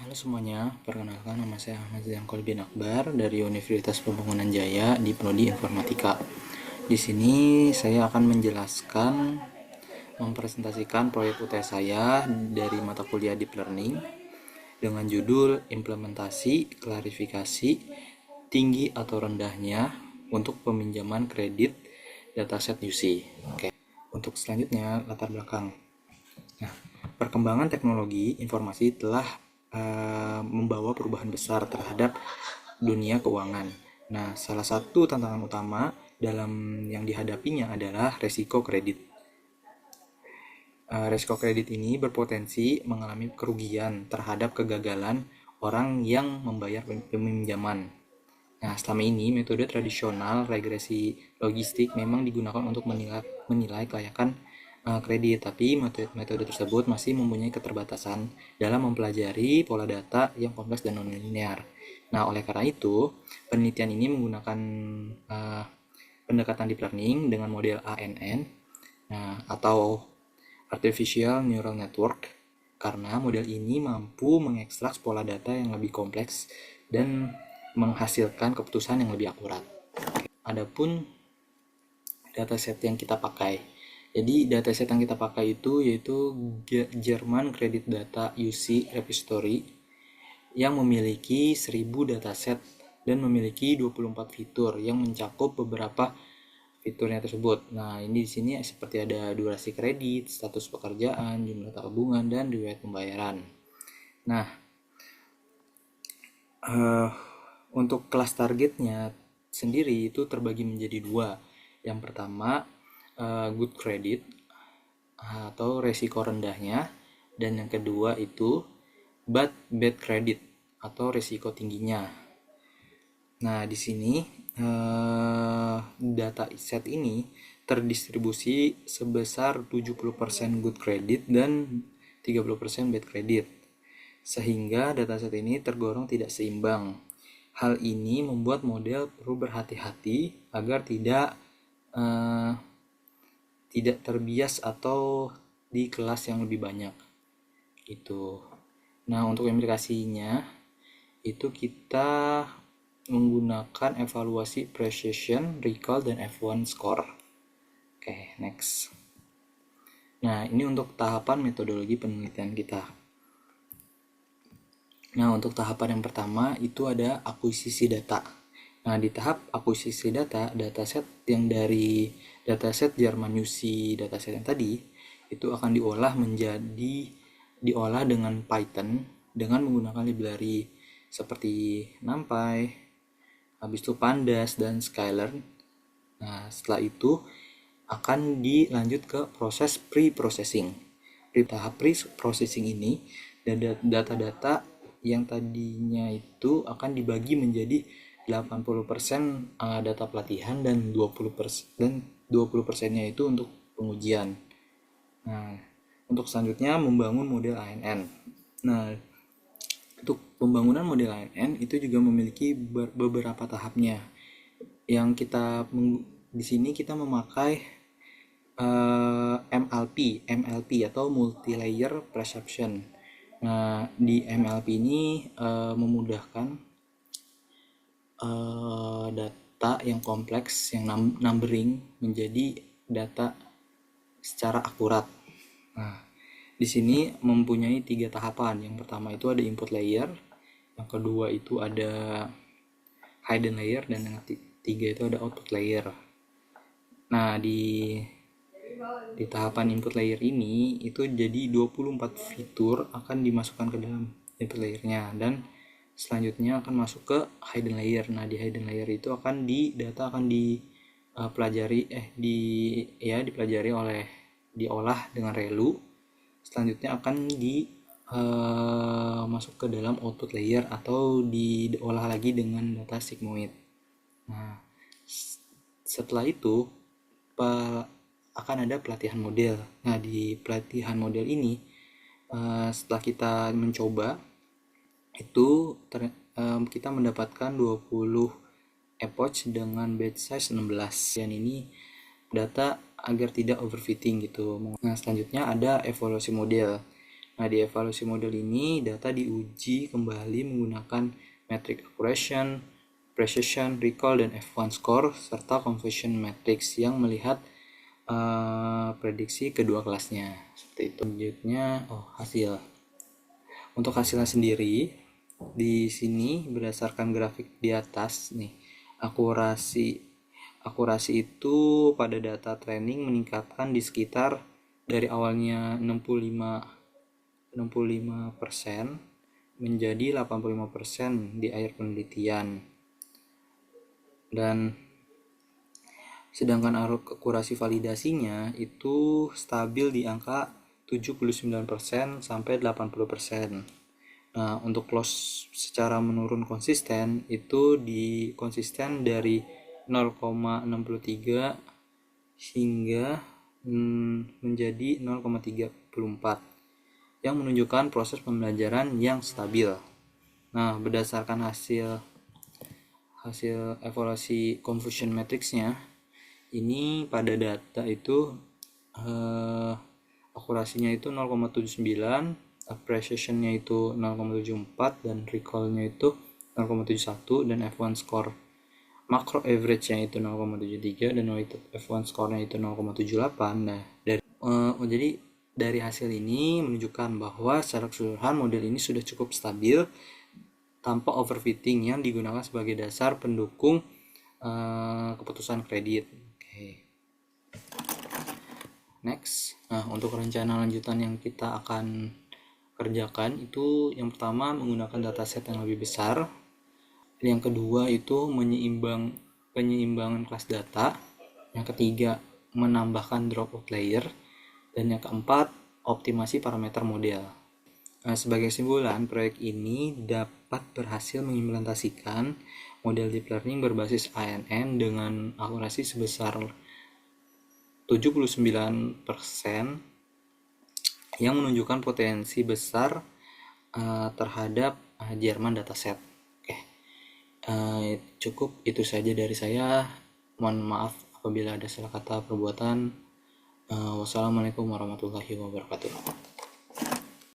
Halo semuanya, perkenalkan nama saya Ahmad Zainkol bin Akbar dari Universitas Pembangunan Jaya di Prodi Informatika. Di sini saya akan mempresentasikan proyek UTS saya dari mata kuliah Deep Learning dengan judul Implementasi Klarifikasi Tinggi atau Rendahnya untuk Peminjaman Kredit Dataset UC. Oke. Untuk selanjutnya, latar belakang. Nah, perkembangan teknologi informasi telah membawa perubahan besar terhadap dunia keuangan. Nah, salah satu tantangan utama dalam yang dihadapinya adalah resiko kredit. Resiko kredit ini berpotensi mengalami kerugian terhadap kegagalan orang yang membayar peminjaman. Nah, selama ini metode tradisional regresi logistik memang digunakan untuk menilai kelayakan kredit, tapi metode tersebut masih mempunyai keterbatasan dalam mempelajari pola data yang kompleks dan non-linear. Nah, oleh karena itu, penelitian ini menggunakan pendekatan deep learning dengan model ANN atau Artificial Neural Network, karena model ini mampu mengekstrak pola data yang lebih kompleks dan menghasilkan keputusan yang lebih akurat. Adapun dataset yang kita pakai. Jadi dataset yang kita pakai itu yaitu German Credit Data UC Repository yang memiliki 1000 dataset dan memiliki 24 fitur yang mencakup beberapa fiturnya tersebut. Nah, ini di sini seperti ada durasi kredit, status pekerjaan, jumlah tabungan, dan riwayat pembayaran. Nah, untuk kelas targetnya sendiri itu terbagi menjadi dua. Yang pertama, good credit atau resiko rendahnya, dan yang kedua itu bad credit atau resiko tingginya. Nah, di sini data set ini terdistribusi sebesar 70% good credit dan 30% bad credit, sehingga dataset ini tergolong tidak seimbang. Hal ini membuat model perlu berhati-hati agar tidak terbias atau di kelas yang lebih banyak. Itu. Nah, untuk implikasinya itu kita menggunakan evaluasi precision, recall, dan F1 score. Oke, next. Nah, ini untuk tahapan metodologi penelitian kita. Nah, untuk tahapan yang pertama itu ada akuisisi data. Nah, di tahap akuisisi data, dataset yang dari dataset German UC dataset yang tadi itu akan diolah dengan Python dengan menggunakan library seperti NumPy, habis itu Pandas dan Skylern. Nah, setelah itu akan dilanjut ke proses pre-processing. Di tahap pre-processing ini, data-data yang tadinya itu akan dibagi menjadi 80% data pelatihan dan 20%-nya itu untuk pengujian. Nah, untuk selanjutnya membangun model ANN. Nah, untuk pembangunan model ANN itu juga memiliki beberapa tahapnya. Yang di sini kita memakai MLP atau multi layer perception. Nah, di MLP ini memudahkan data yang kompleks yang numbering menjadi data secara akurat. Nah, di sini mempunyai 3 tahapan. Yang pertama itu ada input layer, yang kedua itu ada hidden layer, dan yang ketiga itu ada output layer. Nah, di tahapan input layer ini itu jadi 24 fitur akan dimasukkan ke dalam input layernya, dan selanjutnya akan masuk ke hidden layer. Nah, di hidden layer itu data akan dipelajari diolah dengan ReLU. Selanjutnya akan masuk ke dalam output layer atau diolah lagi dengan data sigmoid. Nah, setelah itu akan ada pelatihan model. Nah, di pelatihan model ini setelah kita mencoba itu kita mendapatkan 20 epoch dengan batch size 16. Dan ini data agar tidak overfitting gitu. Nah, selanjutnya ada evaluasi model. Nah, di evaluasi model ini, data diuji kembali menggunakan metric accuracy, precision, recall, dan F1 score, serta conversion matrix yang melihat prediksi kedua kelasnya. Seperti itu. Selanjutnya, hasil. Untuk hasilnya sendiri, di sini berdasarkan grafik di atas nih, akurasi itu pada data training meningkatkan di sekitar dari awalnya 65% menjadi 85% di akhir penelitian. Dan sedangkan akurasi validasinya itu stabil di angka 79% sampai 80%. Nah, untuk loss secara menurun konsisten itu konsisten dari 0,63 hingga menjadi 0,34 yang menunjukkan proses pembelajaran yang stabil. Nah, berdasarkan hasil evaluasi conversion matrixnya, ini pada data itu akurasinya itu 0,79, precisionnya itu 0,74, dan recallnya itu 0,71, dan F1 score makro average-nya itu 0,73 dan weighted F1 score-nya itu 0,78. Nah, jadi dari hasil ini menunjukkan bahwa secara keseluruhan model ini sudah cukup stabil tanpa overfitting yang digunakan sebagai dasar pendukung keputusan kredit. Next, untuk rencana lanjutan yang kita akan kerjakan itu yang pertama menggunakan dataset yang lebih besar, yang kedua itu penyeimbangkan kelas data, yang ketiga menambahkan dropout layer, dan yang keempat optimasi parameter model. Sebagai kesimpulan, proyek ini dapat berhasil mengimplementasikan model deep learning berbasis ANN dengan akurasi sebesar 79% yang menunjukkan potensi besar terhadap Jerman dataset. Cukup itu saja dari saya. Mohon maaf apabila ada salah kata perbuatan. Wassalamualaikum warahmatullahi wabarakatuh.